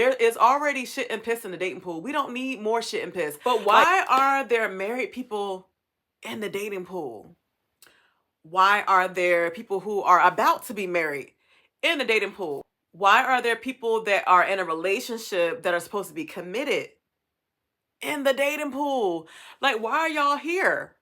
There is already shit and piss in the dating pool. We don't need more shit and piss. But why are there married people in the dating pool? Why are there people who are about to be married in the dating pool? Why are there people that are in a relationship that are supposed to be committed in the dating pool? Like, why are y'all here?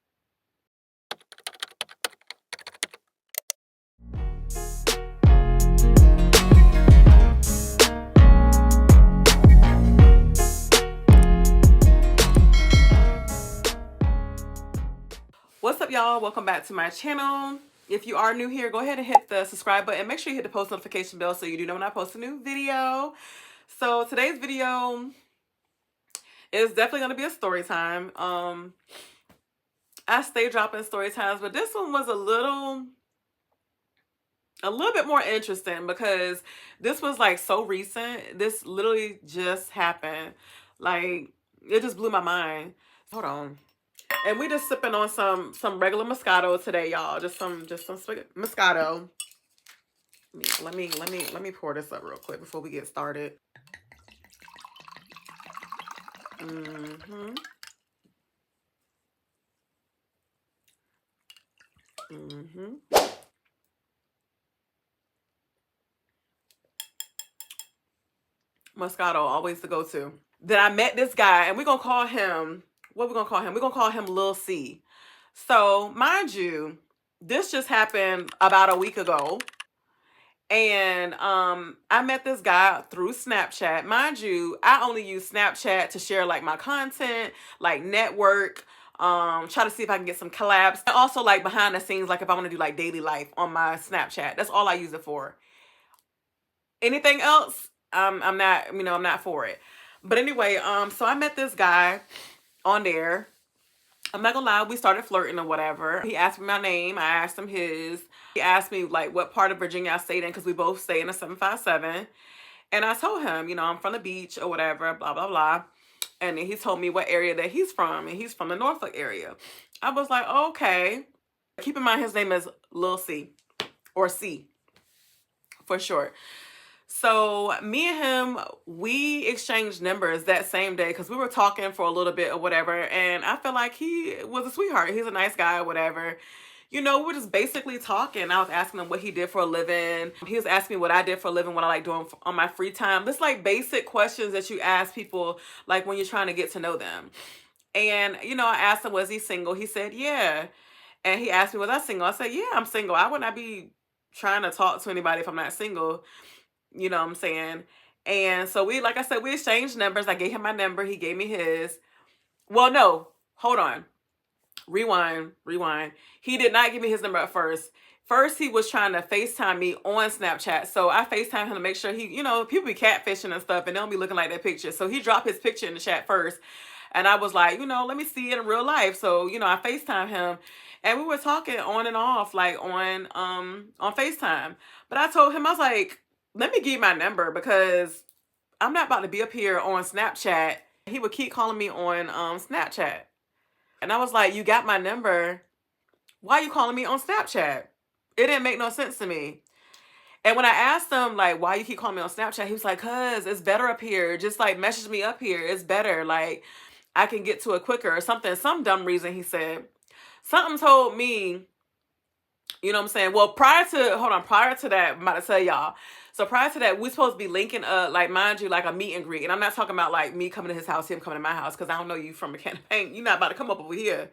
What's up, y'all? Welcome back to my channel. If you are new here, go ahead and hit the subscribe button. Make sure you hit the post notification bell so you do know when I post a new video. So today's video is definitely going to be a story time. I stay dropping story times, but this one was a little bit more interesting because this was like so recent. This literally just happened. Like, it just blew my mind. Hold on. And we just sipping on some regular Moscato today, y'all. Just some Moscato. Let me pour this up real quick before we get started. Moscato, always the go-to. Then I met this guy, and we're gonna call him, what we're gonna call him? We're gonna call him Lil C. So, mind you, this just happened about a week ago. And I met this guy through Snapchat. Mind you, I only use Snapchat to share like my content, like network, try to see if I can get some collabs. And also like behind the scenes, like if I want to do like daily life on my Snapchat. That's all I use it for. Anything else, I'm not, I'm not for it. But anyway, so I met this guy on there. I'm not gonna lie, we started flirting or whatever. He asked me my name, I asked him his. He asked me like what part of Virginia I stayed in because we both stay in a 757. And I told him, I'm from the beach or whatever, blah, blah, blah. And then he told me what area that he's from, and he's from the Norfolk area. I was like, okay. Keep in mind his name is Lil C, or C for short. So me and him, we exchanged numbers that same day because we were talking for a little bit or whatever. And I feel like he was a sweetheart. He's a nice guy or whatever. We were just basically talking. I was asking him what he did for a living. He was asking me what I did for a living, what I like doing on my free time. Just like basic questions that you ask people like when you're trying to get to know them. And, I asked him, was he single? He said, yeah. And he asked me, was I single? I said, yeah, I'm single. I would not be trying to talk to anybody if I'm not single. You know what I'm saying? And so like I said, we exchanged numbers. I gave him my number. He gave me his. Well, no, hold on. Rewind. He did not give me his number at first. First, he was trying to FaceTime me on Snapchat. So I FaceTime him to make sure people be catfishing and stuff and they don't be looking like that picture. So he dropped his picture in the chat first. And I was like, let me see it in real life. So, I FaceTime him and we were talking on and off, like on FaceTime. But I told him, I was like, let me give you my number because I'm not about to be up here on Snapchat. He would keep calling me on Snapchat. And I was like, you got my number. Why are you calling me on Snapchat? It didn't make no sense to me. And when I asked him, like, why you keep calling me on Snapchat, he was like, cuz it's better up here. Just like message me up here. It's better. Like, I can get to it quicker or something. Some dumb reason he said. Something told me, you know what I'm saying? Well, prior to that, I'm about to tell y'all. So prior to that, we're supposed to be linking up, like, mind you, like a meet and greet. And I'm not talking about like me coming to his house, him coming to my house, because I don't know you from a can of paint. You're not about to come up over here.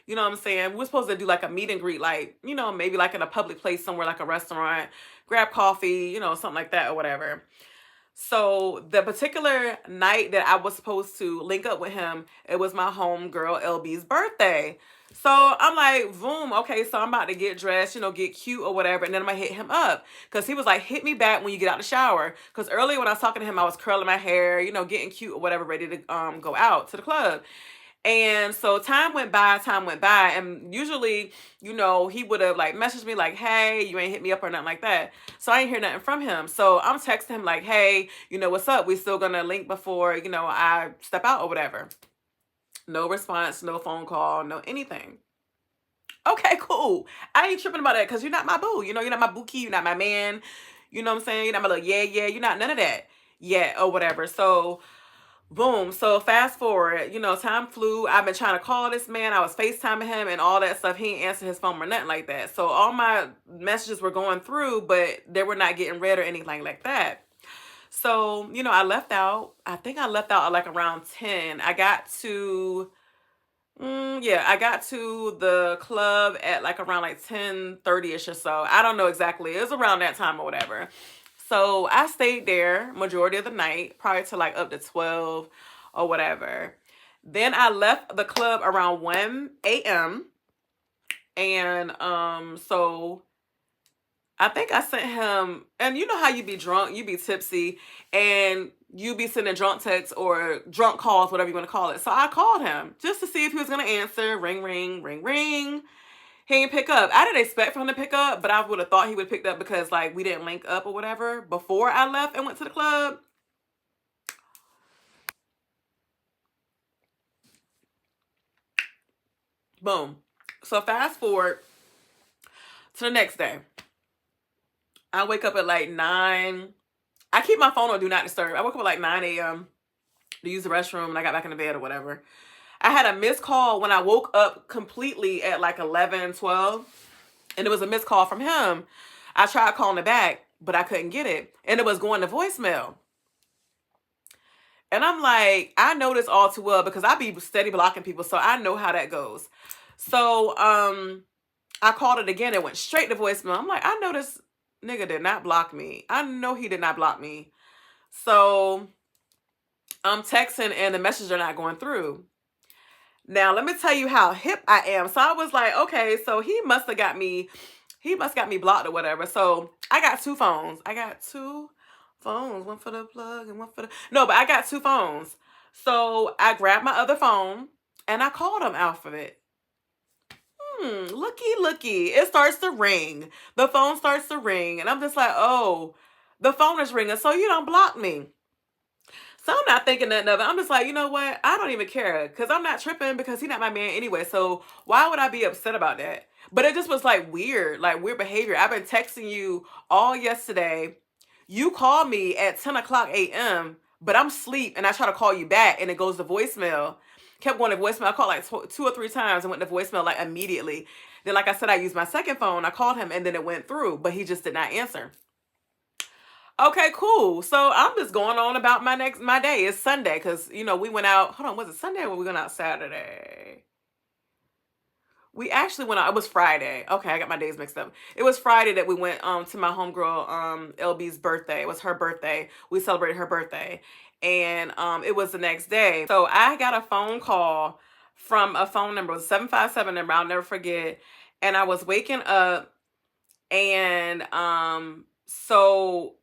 You know what I'm saying? We're supposed to do like a meet and greet, like, maybe like in a public place somewhere, like a restaurant, grab coffee, something like that or whatever. So the particular night that I was supposed to link up with him, it was my homegirl LB's birthday. So I'm like, boom, okay, so I'm about to get dressed, get cute or whatever, and then I'm gonna hit him up. Because he was like, hit me back when you get out the shower. Because earlier when I was talking to him, I was curling my hair, getting cute or whatever, ready to go out to the club. And so time went by, and usually, he would have like messaged me like, hey, you ain't hit me up or nothing like that. So I ain't hear nothing from him. So I'm texting him like, hey, what's up? We still gonna link before, I step out or whatever. No response, no phone call, no anything. Okay, cool. I ain't tripping about that because you're not my boo. You're not my bookie. You're not my man. You know what I'm saying? You're not my little yeah. You're not none of that. yet or whatever. So boom. So fast forward, time flew. I've been trying to call this man. I was FaceTiming him and all that stuff. He ain't answer his phone or nothing like that. So all my messages were going through, but they were not getting read or anything like that. So, I left out. I think I left out like around 10. I got to I got to the club at like around like 10:30ish or so. I don't know exactly. It was around that time or whatever. So I stayed there majority of the night, probably to like up to 12 or whatever. Then I left the club around 1 a.m. And so I think I sent him, and you know how you be drunk, you be tipsy, and you be sending drunk texts or drunk calls, whatever you want to call it. So I called him just to see if he was going to answer. Ring, ring, ring, ring. He didn't pick up. I didn't expect for him to pick up, but I would have thought he would have picked up because like we didn't link up or whatever before I left and went to the club. Boom. So fast forward to the next day. I wake up at like 9. I keep my phone on Do Not Disturb. I woke up at like 9 a.m. to use the restroom and I got back into bed or whatever. I had a missed call when I woke up completely at like 11, 12. And it was a missed call from him. I tried calling it back, but I couldn't get it. And it was going to voicemail. And I'm like, I know this all too well because I be steady blocking people. So I know how that goes. So I called it again. It went straight to voicemail. I'm like, I know this nigga did not block me. I know he did not block me. So I'm texting and the messages are not going through. Now, let me tell you how hip I am. So I was like, okay, so he must got me blocked or whatever. So I got 2 phones. One for the plug and one for the... No, but I got 2 phones. So I grabbed my other phone and I called him off of it. Looky. It starts to ring. The phone starts to ring. And I'm just like, oh, the phone is ringing. So you don't block me. So I'm not thinking nothing of it. I'm just like, you know what? I don't even care because I'm not tripping because he's not my man anyway. So why would I be upset about that? But it just was like weird behavior. I've been texting you all yesterday. You called me at 10 o'clock a.m., but I'm asleep and I try to call you back and it goes to voicemail. Kept going to voicemail. I called like 2 or 3 times and went to voicemail like immediately. Then, like I said, I used my second phone. I called him and then it went through, but he just did not answer. Okay, cool. So I'm just going on about my day. It's Sunday because, we went out. Hold on, was it Sunday or we went out Saturday? We actually went out. It was Friday. Okay, I got my days mixed up. It was Friday that we went to my homegirl LB's birthday. It was her birthday. We celebrated her birthday. And it was the next day. So I got a phone call from a phone number. It was a 757 number. I'll never forget. And I was waking up and so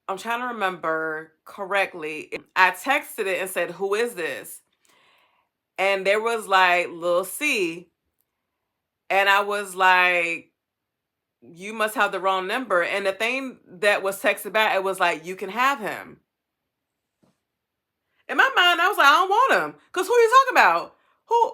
I'm trying to remember correctly. I texted it and said, "Who is this?" And there was like Lil C. And I was like, you must have the wrong number. And the thing that was texted back, it was like, you can have him. In my mind, I was like, I don't want him. Because who are you talking about?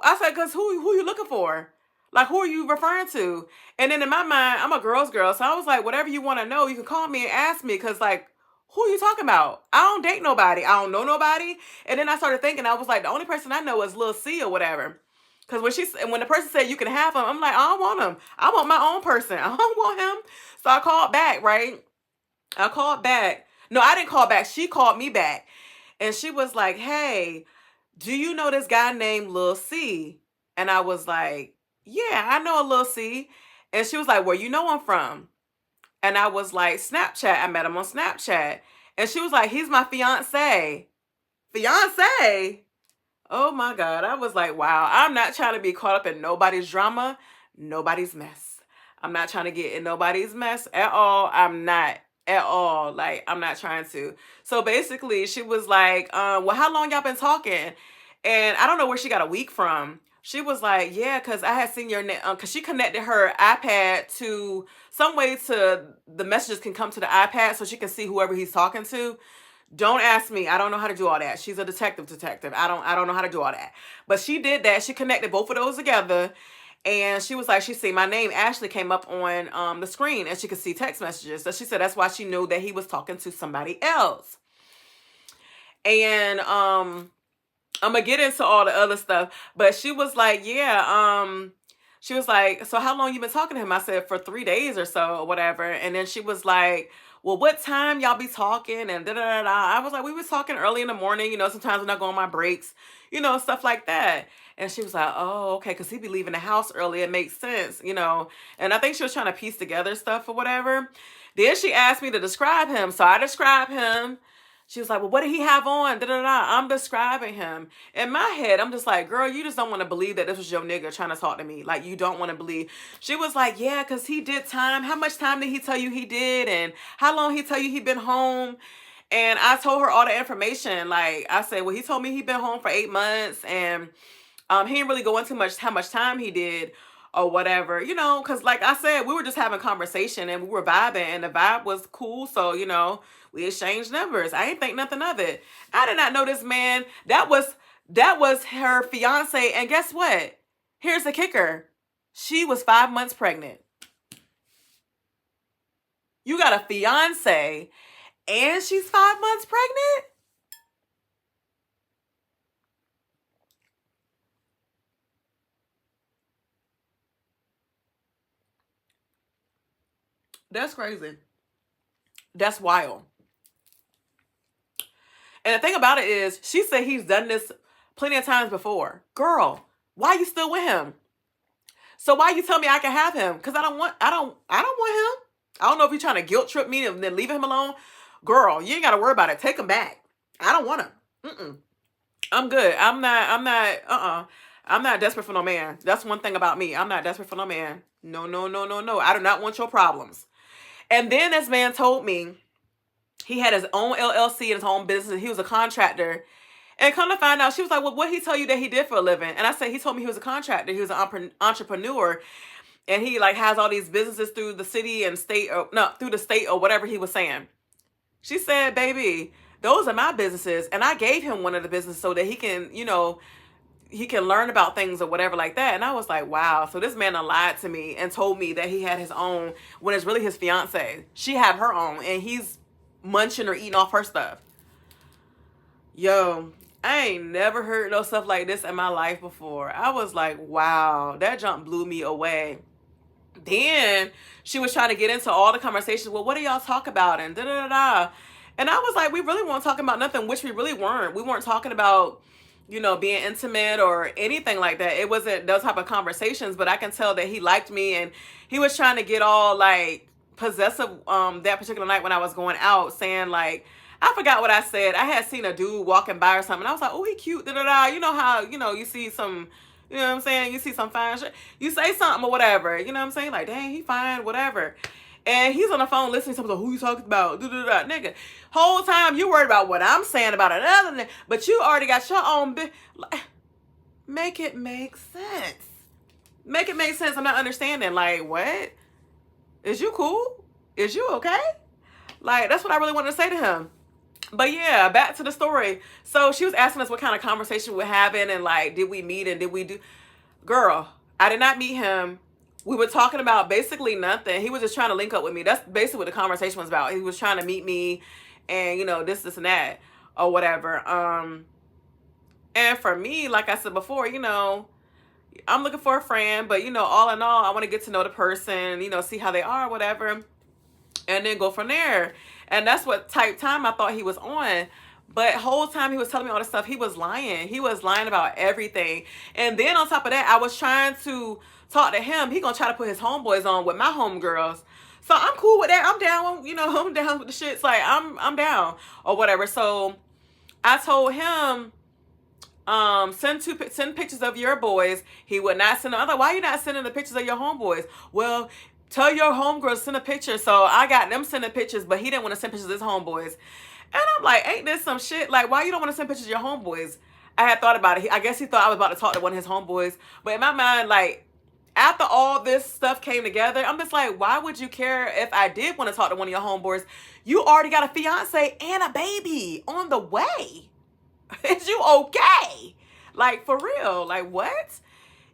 I said, because who you looking for? Like, who are you referring to? And then in my mind, I'm a girl's girl. So I was like, whatever you want to know, you can call me and ask me. Because, like, who are you talking about? I don't date nobody. I don't know nobody. And then I started thinking, I was like, the only person I know is Lil C or whatever. Because when the person said you can have him, I'm like, I don't want him. I want my own person. I don't want him. So I called back, right? I called back. No, I didn't call back. She called me back. And she was like, hey, do you know this guy named Lil C? And I was like, yeah, I know a Lil C. And she was like, where you know him from? And I was like, Snapchat. I met him on Snapchat. And she was like, he's my fiance. Fiance? Oh my God. I was like, wow, I'm not trying to be caught up in nobody's drama, nobody's mess. I'm not trying to get in nobody's mess at all. I'm not at all. Like, I'm not trying to. So basically she was like, well, how long y'all been talking? And I don't know where she got a week from. She was like, yeah, because I had seen your name, because she connected her iPad to some way to the messages can come to the iPad so she can see whoever he's talking to. Don't ask me. I don't know how to do all that. She's a detective. I don't know how to do all that. But she did that. She connected both of those together. And she was like, she see my name, Ashley, came up on the screen and she could see text messages. So she said that's why she knew that he was talking to somebody else. And I'm gonna get into all the other stuff, but she was like, yeah, she was like, so how long you been talking to him? I said, for 3 days or so, or whatever. And then she was like, well, what time y'all be talking? And da da da da. I was like, we was talking early in the morning, sometimes when I go on my breaks, stuff like that. And she was like, oh, okay, because he be leaving the house early. It makes sense. And I think she was trying to piece together stuff or whatever. Then she asked me to describe him. So I described him. She was like, well, what did he have on? Da, da, da. I'm describing him. In my head, I'm just like, girl, you just don't want to believe that this was your nigga trying to talk to me. Like, you don't want to believe. She was like, yeah, because he did time. How much time did he tell you he did? And how long he tell you he been home? And I told her all the information. Like, I said, well, he told me he been home for 8 months. And he didn't really go into how much time he did or whatever, because like I said, we were just having conversation and we were vibing and the vibe was cool. So, we exchanged numbers. I ain't think nothing of it. I did not know this man. That was her fiance. And guess what? Here's the kicker. She was 5 months pregnant. You got a fiance and she's 5 months pregnant? That's crazy. That's wild. And the thing about it is, she said he's done this plenty of times before. Girl, why you still with him? So why you tell me I can have him? Because I don't want him. I don't know if you're trying to guilt trip me and then leaving him alone. Girl, you ain't got to worry about it. Take him back. I don't want him. I'm good. I'm not desperate for no man. That's one thing about me. I'm not desperate for no man. No, no, no, no, no. I do not want your problems. And then this man told me he had his own LLC and his own business. He was a contractor. And come to find out, she was like, well, what he tell you that he did for a living? And I said, he told me he was a contractor. He was an entrepreneur. And he like has all these businesses through the city and state, or no, through the state or whatever he was saying. She said, baby, those are my businesses. And I gave him one of the businesses so that he can, he can learn about things or whatever like that. And I was like, wow. So this man lied to me and told me that he had his own when it's really his fiance. She had her own and he's munching or eating off her stuff. Yo, I ain't never heard no stuff like this in my life before. I was like, wow, that jump blew me away. Then she was trying to get into all the conversations. Well, what do y'all talk about? And da da da da. And I was like, we really weren't talking about nothing, which we really weren't. We weren't talking about, being intimate or anything like that. It wasn't those type of conversations, but I can tell that he liked me and he was trying to get all like possessive that particular night when I was going out, saying like, I forgot what I said. I had seen a dude walking by or something. I was like, oh, he cute, da da da. You know how, you see some, you know what I'm saying? You see some fine shit. You say something or whatever. You know what I'm saying? Like, dang, he fine, whatever. And he's on the phone listening to something. Who you talking about? Da da da. Nigga, whole time you worried about what I'm saying about another nigga, but you already got your own make it make sense. Make it make sense. I'm not understanding. Like, what? Is you cool? Is you okay? Like, that's what I really wanted to say to him. But yeah, back to the story. So she was asking us what kind of conversation we're having and like, did we meet and did we do? Girl, I did not meet him. We were talking about basically nothing. He was just trying to link up with me. That's basically what the conversation was about. He was trying to meet me and, this and that or whatever. And for me, like I said before, I'm looking for a friend, but, all in all, I want to get to know the person, see how they are, whatever, and then go from there. And that's what type time I thought he was on. But whole time he was telling me all this stuff, he was lying. He was lying about everything. And then on top of that, I was trying to talk to him. He gonna try to put his homeboys on with my homegirls. So I'm cool with that. I'm down, I'm down with the shit. It's like, I'm down or whatever. So I told him, send pictures of your boys. He would not send them. I was like, why are you not sending the pictures of your homeboys? Well, tell your homegirls send a picture. So I got them sending pictures, but he didn't want to send pictures of his homeboys. And I'm like, ain't this some shit? Like, why you don't want to send pictures of your homeboys? I had thought about it. I guess he thought I was about to talk to one of his homeboys. But in my mind, like, after all this stuff came together, I'm just like, why would you care if I did want to talk to one of your homeboys? You already got a fiance and a baby on the way. Is you okay? Like, for real? Like, what?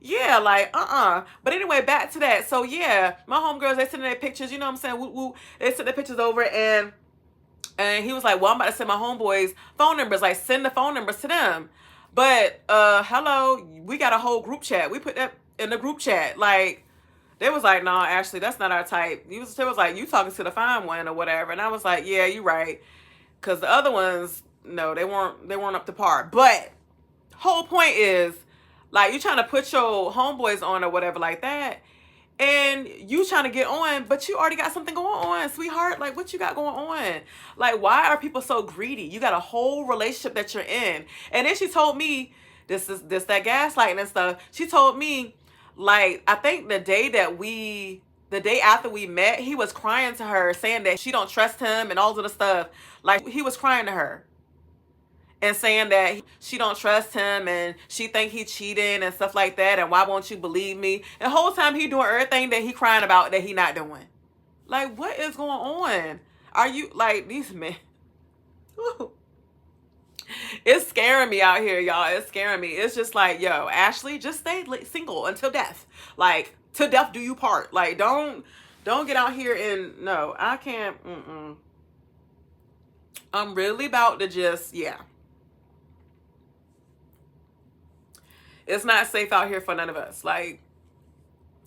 Yeah, like, But anyway, back to that. So, yeah, my homegirls, they send their pictures, you know what I'm saying? Woo, woo. They send their pictures over, and And he was like, well, I'm about to send my homeboys phone numbers. Like, send the phone numbers to them. But, hello, we got a whole group chat. We put that in the group chat. Like, they was like, no, Ashley, that's not our type. They was like, you talking to the fine one or whatever. And I was like, yeah, you're right. Because the other ones, no, they weren't up to par. But whole point is, like, you trying to put your homeboys on or whatever like that. And you trying to get on, but you already got something going on, sweetheart. Like, what you got going on? Like, why are people so greedy? You got a whole relationship that you're in. And then she told me, this that gaslighting and stuff. She told me, like, I think the day after we met, he was crying to her, saying that she don't trust him and all of the stuff. Like, he was crying to her and saying that she don't trust him and she think he cheating and stuff like that, and why won't you believe me? And the whole time he doing everything that he crying about that he not doing. Like, what is going on? Are you, like, these men? It's scaring me out here, y'all. It's scaring me. It's just like, yo, Ashley, just stay single until death. Like, till death do you part. Like, don't get out here and, no, I can't. I'm really about to just, yeah. It's not safe out here for none of us. Like,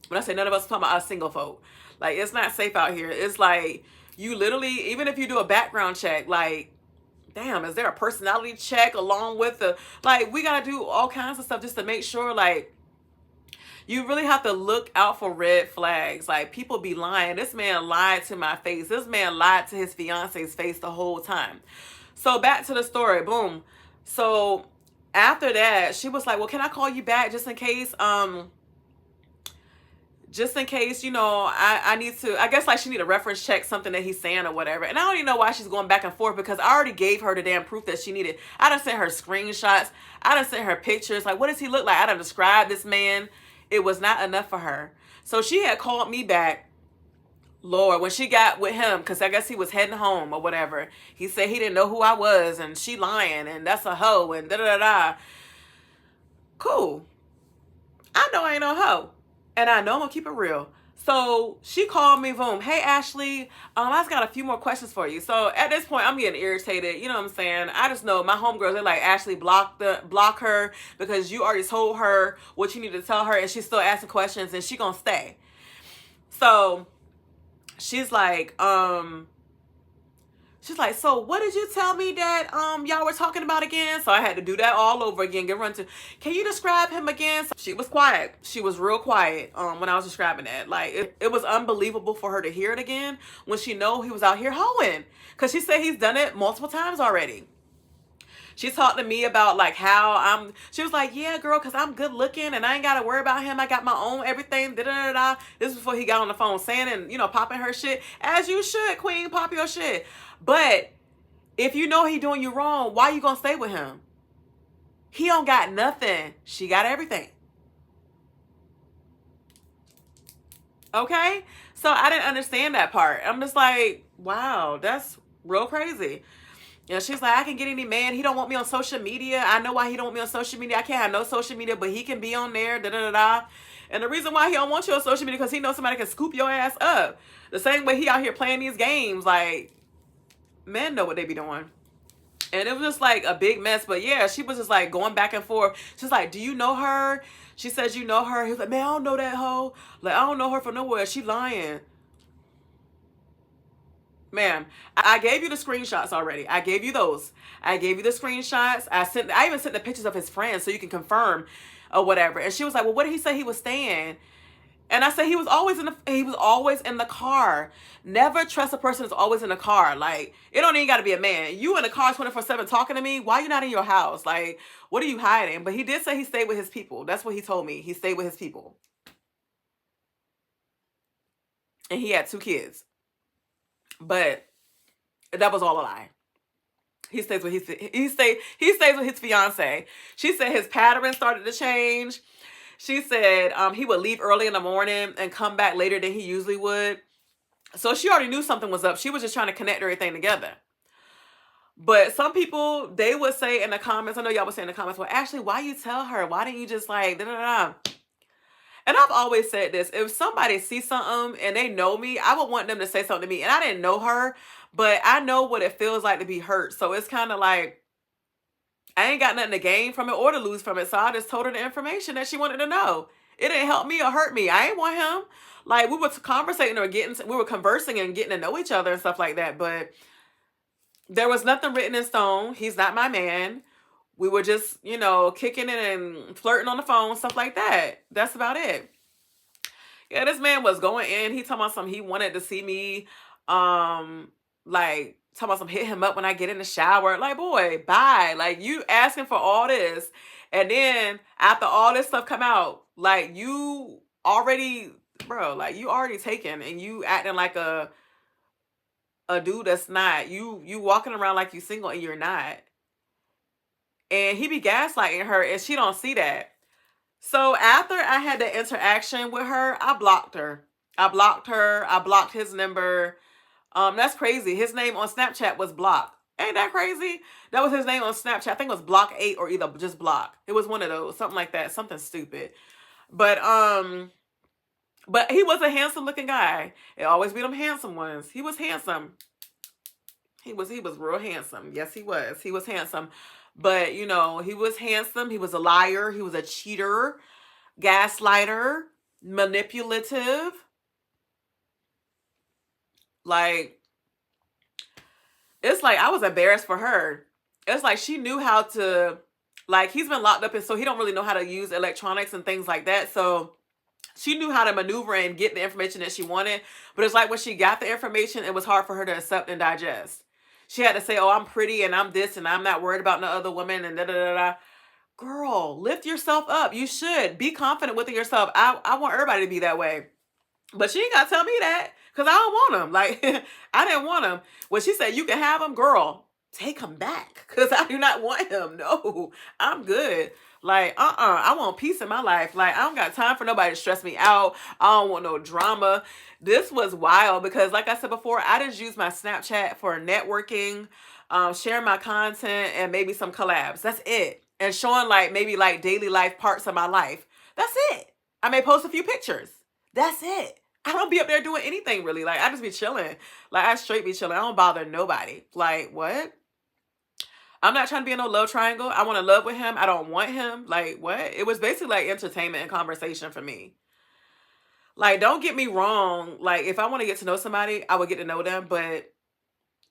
when I say none of us, I'm talking about us single folk. Like, it's not safe out here. It's like, you literally, even if you do a background check, like, damn, is there a personality check along with the, like, we got to do all kinds of stuff just to make sure, like, you really have to look out for red flags. Like, people be lying. This man lied to my face. This man lied to his fiance's face the whole time. So back to the story. Boom. So after that, she was like, well, can I call you back just in case, you know, I need to, I guess, like, she need a reference check, something that he's saying or whatever. And I don't even know why she's going back and forth, because I already gave her the damn proof that she needed. I done sent her screenshots. I done sent her pictures. Like, what does he look like? I done described this man. It was not enough for her. So she had called me back. Lord, when she got with him, because I guess he was heading home or whatever, he said he didn't know who I was, and she lying, and that's a hoe, and da-da-da-da. Cool. I know I ain't no hoe. And I know I'm gonna keep it real. So she called me, boom. Hey, Ashley, I just got a few more questions for you. So at this point, I'm getting irritated. You know what I'm saying? I just know my homegirls, they're like, Ashley, block her, because you already told her what you need to tell her, and she's still asking questions, and she gonna stay. So she's like, so what did you tell me that y'all were talking about again? So I had to do that all over again, can you describe him again? So she was quiet. She was real quiet when I was describing that. Like, it was unbelievable for her to hear it again when she know he was out here hoeing, because she said he's done it multiple times already. She talked to me about, like, how she was like, yeah, girl, because I'm good looking and I ain't got to worry about him. I got my own everything. Da-da-da-da. This was before he got on the phone saying and, you know, popping her shit. As you should, queen, pop your shit. But if you know he doing you wrong, why you going to stay with him? He don't got nothing. She got everything. Okay? So I didn't understand that part. I'm just like, wow, that's real crazy. You know, she's like, I can get any man. He don't want me on social media. I know why he don't want me on social media. I can't have no social media, but he can be on there. Da-da-da-da. And the reason why he don't want you on social media, because he knows somebody can scoop your ass up. The same way he out here playing these games. Like, men know what they be doing. And it was just like a big mess. But yeah, she was just like going back and forth. She's like, do you know her? She says, you know her. He was like, man, I don't know that hoe. Like, I don't know her from nowhere. She lying. Ma'am, I gave you the screenshots already. I gave you those. I gave you the screenshots. I even sent the pictures of his friends so you can confirm or whatever. And she was like, well, what did he say he was staying? And I said he was always in the car. Never trust a person who's always in the car. Like, it don't even got to be a man. You in the car 24/7 talking to me? Why you not in your house? Like, what are you hiding? But he did say he stayed with his people. That's what he told me. He stayed with his people. And he had 2 kids. But that was all a lie. He stays with his fiance. She said his pattern started to change. She said he would leave early in the morning and come back later than he usually would. So she already knew something was up. She was just trying to connect everything together. But some people, they would say in the comments, I know y'all would say in the comments, well, Ashley, why you tell her? Why didn't you just like, da-da-da? And I've always said this, if somebody sees something and they know me, I would want them to say something to me. And I didn't know her, but I know what it feels like to be hurt. So it's kind of like, I ain't got nothing to gain from it or to lose from it. So I just told her the information that she wanted to know. It didn't help me or hurt me. I ain't want him. Like, we were conversating or we were conversing and getting to know each other and stuff like that. But there was nothing written in stone. He's not my man. We were just, kicking it and flirting on the phone, stuff like that. That's about it. Yeah, this man was going in. He talking about something. He wanted to see me, like talking about some hit him up when I get in the shower. Like, boy, bye. Like, you asking for all this, and then after all this stuff come out, like you already, bro, like you already taken, and you acting like a dude that's not. You walking around like you single and you're not. And he be gaslighting her, and she don't see that. So after I had the interaction with her, I blocked her. I blocked his number. That's crazy. His name on Snapchat was Block. Ain't that crazy? That was his name on Snapchat. I think it was Block 8 or either just Block. It was one of those, something like that, something stupid. But he was a handsome looking guy. It always be them handsome ones. He was handsome. He was real handsome. Yes, he was. He was handsome. But, he was handsome. He was a liar. He was a cheater, gaslighter, manipulative. Like, it's like I was embarrassed for her. It's like she knew how to, like, he's been locked up, and so he don't really know how to use electronics and things like that. So she knew how to maneuver and get the information that she wanted. But it's like when she got the information, it was hard for her to accept and digest. She had to say, oh, I'm pretty and I'm this and I'm not worried about no other woman and da-da-da-da. Girl, lift yourself up. You should. Be confident within yourself. I want everybody to be that way. But she ain't got to tell me that because I don't want him. Like, I didn't want him. When she said, you can have him, girl, take him back because I do not want him. No, I'm good. Like, I want peace in my life. Like, I don't got time for nobody to stress me out. I don't want no drama. This was wild because, like I said before, I just use my Snapchat for networking, sharing my content, and maybe some collabs. That's it. And showing, like, maybe, like, daily life parts of my life. That's it. I may post a few pictures. That's it. I don't be up there doing anything, really. Like, I just be chilling. Like, I straight be chilling. I don't bother nobody. Like, what? I'm not trying to be in no love triangle. I want to love with him. I don't want him. Like, what? It was basically like entertainment and conversation for me. Like, don't get me wrong. Like, if I want to get to know somebody, I would get to know them. But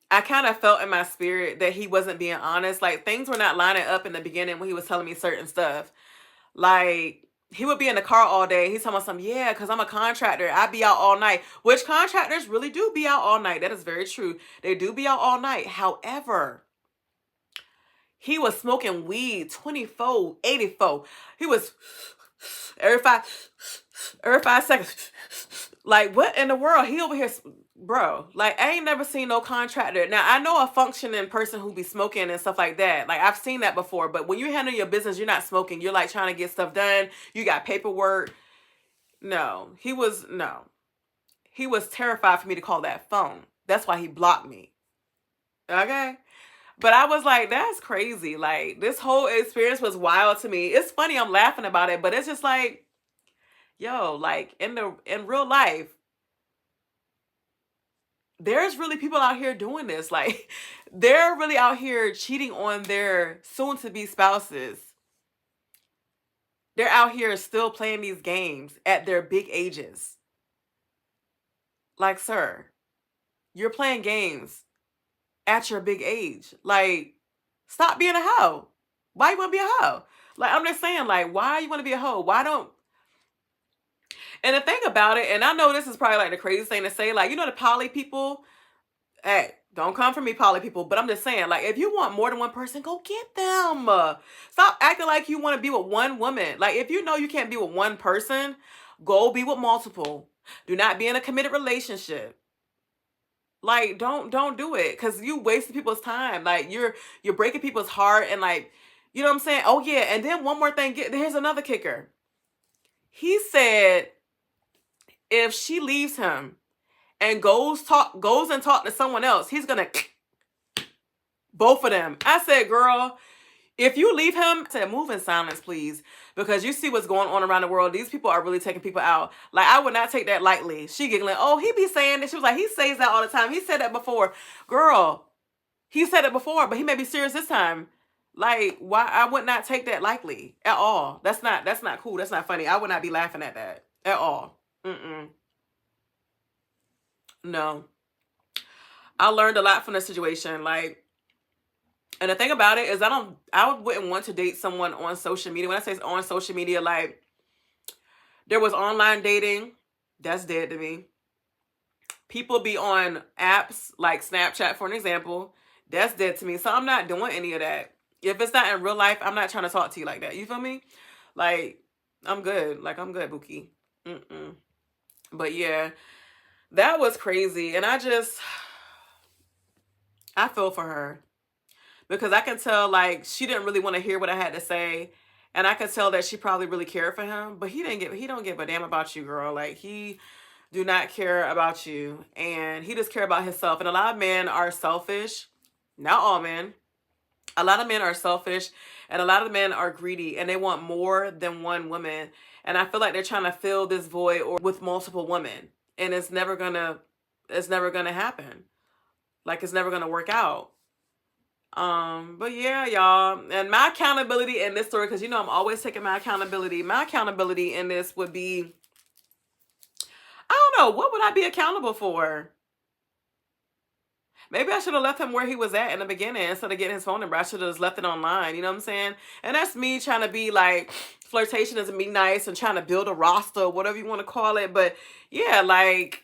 I kind of felt in my spirit that he wasn't being honest. Like, things were not lining up in the beginning when he was telling me certain stuff. Like, he would be in the car all day. He's talking about something, yeah, because I'm a contractor. I be out all night. Which contractors really do be out all night. That is very true. They do be out all night. However, he was smoking weed 24, 84. He was every 5 seconds. Like, what in the world? He over here, bro. Like, I ain't never seen no contractor. Now, I know a functioning person who be smoking and stuff like that. Like, I've seen that before. But when you handle your business, you're not smoking. You're like trying to get stuff done. You got paperwork. No, he was terrified for me to call that phone. That's why he blocked me. Okay. But I was like, that's crazy. Like, this whole experience was wild to me. It's funny, I'm laughing about it, but it's just like, yo, like in real life, there's really people out here doing this. Like, they're really out here cheating on their soon-to-be spouses. They're out here still playing these games at their big ages. Like, sir, you're playing games at your big age. Like, stop being a hoe. Why you want to be a hoe? Like, I'm just saying, like, why you want to be a hoe? Why don't... And the thing about it, and I know this is probably like the craziest thing to say, like, the poly people, hey, don't come for me, poly people, but I'm just saying, like, if you want more than one person, go get them. Stop acting like you want to be with one woman. Like, if you know you can't be with one person, go be with multiple. Do not be in a committed relationship. Like, don't do it, because you wasting people's time. Like, you're breaking people's heart, and like, you know what I'm saying? Oh yeah, and then one more thing. Here's another kicker. He said if she leaves him and goes and talk to someone else, he's gonna both of them. I said, girl, If you leave him, I said move in silence, please, because you see what's going on around the world. These people are really taking people out. Like, I would not take that lightly. She giggling. Oh, he be saying this. She was like, he says that all the time. He said that before. Girl, he said it before, but he may be serious this time. Like, why? I would not take that lightly at all. That's not cool. That's not funny. I would not be laughing at that at all. No. I learned a lot from the situation. Like, and the thing about it is I wouldn't want to date someone on social media. When I say it's on social media, like, there was online dating. That's dead to me. People be on apps like Snapchat, for an example. That's dead to me. So I'm not doing any of that. If it's not in real life, I'm not trying to talk to you like that. You feel me? Like, I'm good. Like, I'm good, Bookie. But yeah, that was crazy. And I feel for her. Because I can tell, like, she didn't really want to hear what I had to say. And I could tell that she probably really cared for him. But he don't give a damn about you, girl. Like, he do not care about you. And he just care about himself. And a lot of men are selfish. Not all men. A lot of men are selfish. And a lot of men are greedy. And they want more than one woman. And I feel like they're trying to fill this void with multiple women. And it's never gonna happen. Like, it's never gonna work out. But yeah, y'all, and my accountability in this story, because you know I'm always taking my accountability. My accountability in this would be, I don't know, what would I be accountable for? Maybe I should have left him where he was at in the beginning instead of getting his phone number. I should have just left it online. You know what I'm saying? And that's me trying to be like, flirtation isn't be nice and trying to build a roster, whatever you want to call it. But yeah, like,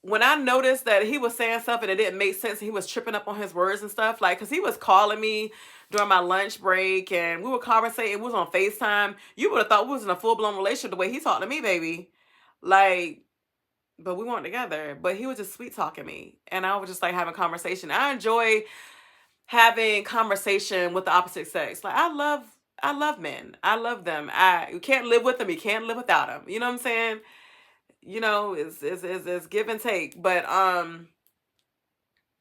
when I noticed that he was saying stuff and it didn't make sense, he was tripping up on his words and stuff, like, because he was calling me during my lunch break and we were conversating, we was on FaceTime. You would have thought we was in a full-blown relationship the way he talked to me, baby. Like, but we weren't together. But he was just sweet talking me. And I was just like having conversation. I enjoy having conversation with the opposite sex. Like, I love men. I love them. You can't live with them. You can't live without them. You know what I'm saying? You know, it's give and take. But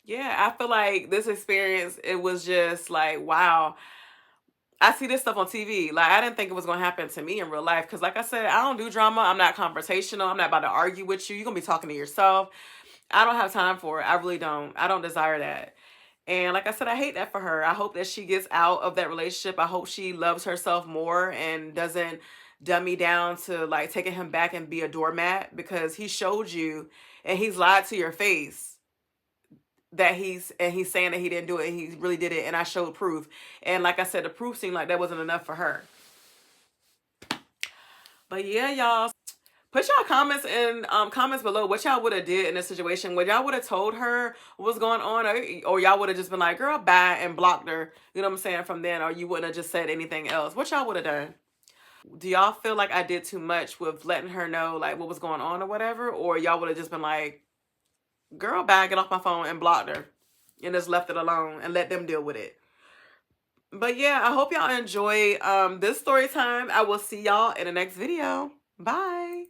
yeah, I feel like this experience, it was just like, wow. I see this stuff on TV. Like, I didn't think it was going to happen to me in real life. Because like I said, I don't do drama. I'm not conversational. I'm not about to argue with you. You're going to be talking to yourself. I don't have time for it. I really don't. I don't desire that. And like I said, I hate that for her. I hope that she gets out of that relationship. I hope she loves herself more and doesn't dummy down to like taking him back and be a doormat, because he showed you and he's lied to your face that he's saying that he didn't do it and he really did it, and I showed proof. And like I said, the proof seemed like that wasn't enough for her. But yeah, y'all, put y'all comments in comments below what y'all would have did in this situation. Would y'all would have told her what's going on, or y'all would have just been like, girl, bye, and blocked her, you know what I'm saying, from then, or you wouldn't have just said anything else? What y'all would have done? Do y'all feel like I did too much with letting her know like what was going on or whatever, or y'all would have just been like, girl, bye, get off my phone, and blocked her and just left it alone and let them deal with it? But yeah, I hope y'all enjoy this story time. I will see y'all in the next video. Bye.